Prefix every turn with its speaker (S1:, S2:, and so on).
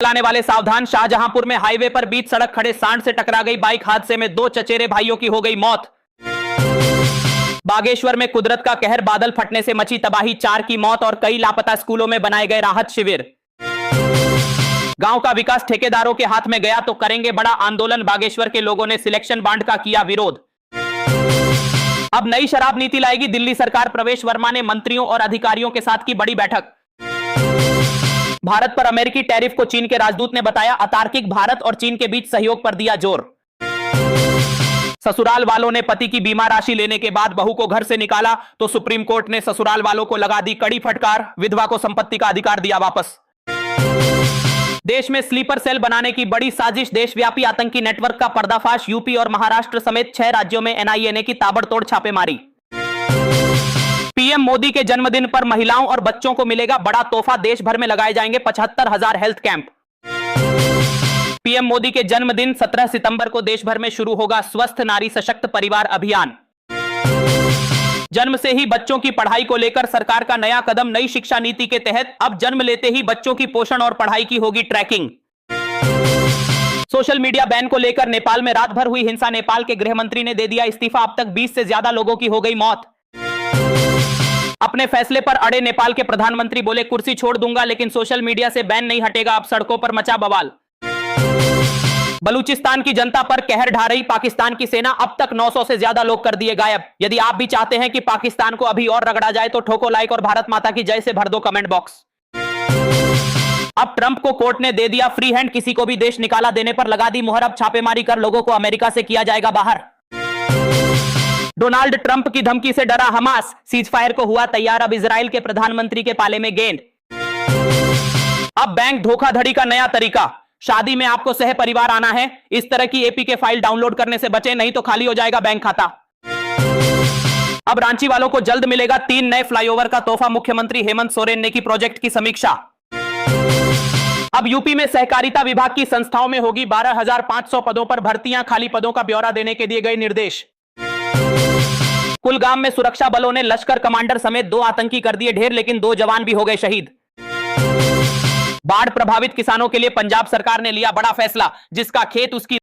S1: चलाने वाले सावधान। शाहजहांपुर में हाईवे पर बीच सड़क खड़े सांड से टकरा गई बाइक। हादसे में 2 चचेरे भाइयों की हो गई मौत। बागेश्वर में कुदरत का कहर, बादल फटने से मची तबाही, 4 की मौत और कई लापता। स्कूलों में बनाए गए राहत शिविर। गांव का विकास ठेकेदारों के हाथ में गया तो करेंगे बड़ा आंदोलन। बागेश्वर के लोगों ने सिलेक्शन बांड का किया विरोध। अब नई शराब नीति लाएगी दिल्ली सरकार। प्रवेश वर्मा ने मंत्रियों और अधिकारियों के साथ की बड़ी बैठक। भारत पर अमेरिकी टैरिफ को चीन के राजदूत ने बताया अतार्किक। भारत और चीन के बीच सहयोग पर दिया जोर। ससुराल वालों ने पति की बीमा राशि लेने के बाद बहू को घर से निकाला तो सुप्रीम कोर्ट ने ससुराल वालों को लगा दी कड़ी फटकार। विधवा को संपत्ति का अधिकार दिया वापस। देश में स्लीपर सेल बनाने की बड़ी साजिश। देशव्यापी आतंकी नेटवर्क का पर्दाफाश। यूपी और महाराष्ट्र समेत 6 राज्यों में एनआईए ने की ताबड़तोड़ छापेमारी। पीएम मोदी के जन्मदिन पर महिलाओं और बच्चों को मिलेगा बड़ा तोहफा। देश भर में लगाए जाएंगे 75,000 हेल्थ कैंप। पीएम मोदी के जन्मदिन 17 सितंबर को देश भर में शुरू होगा स्वस्थ नारी सशक्त परिवार अभियान। जन्म से ही बच्चों की पढ़ाई को लेकर सरकार का नया कदम। नई शिक्षा नीति के तहत अब जन्म लेते ही बच्चों की पोषण और पढ़ाई की होगी ट्रैकिंग। सोशल मीडिया बैन को लेकर नेपाल में रात भर हुई हिंसा। नेपाल के गृह मंत्री ने दे दिया इस्तीफा। अब तक 20 से ज्यादा लोगों की हो गई मौत। अपने फैसले पर अड़े नेपाल के प्रधानमंत्री बोले कुर्सी छोड़ दूंगा लेकिन सोशल मीडिया से बैन नहीं हटेगा। अब सड़कों पर मचा बवाल। बलूचिस्तान की जनता पर कहर ढा रही पाकिस्तान की सेना। अब तक 900 से ज्यादा लोग कर दिए गायब। यदि आप भी चाहते हैं कि पाकिस्तान को अभी और रगड़ा जाए तो ठोको लाइक और भारत माता की जय से भर दो कमेंट बॉक्स। अब ट्रंप को कोर्ट ने दे दिया फ्री हैंड। किसी को भी देश निकाला देने पर लगा दी मुहर। अब छापेमारी कर लोगों को अमेरिका से किया जाएगा बाहर। डोनाल्ड ट्रंप की धमकी से डरा हमास। सीजफायर को हुआ तैयार। अब इजराइल के प्रधानमंत्री के पाले में गेंद। अब बैंक धोखाधड़ी का नया तरीका। शादी में आपको सह परिवार आना है। इस तरह की एपीके फाइल डाउनलोड करने से बचें नहीं तो खाली हो जाएगा बैंक खाता। अब रांची वालों को जल्द मिलेगा 3 नए फ्लाईओवर का तोहफा। मुख्यमंत्री हेमंत सोरेन ने की प्रोजेक्ट की समीक्षा। अब यूपी में सहकारिता विभाग की संस्थाओं में होगी 12,500 पदों पर भर्तियां। खाली पदों का ब्यौरा देने के दिए गए निर्देश। कुलगाम में सुरक्षा बलों ने लश्कर कमांडर समेत 2 आतंकी कर दिए ढेर लेकिन 2 जवान भी हो गए शहीद। बाढ़ प्रभावित किसानों के लिए पंजाब सरकार ने लिया बड़ा फैसला। जिसका खेत उसकी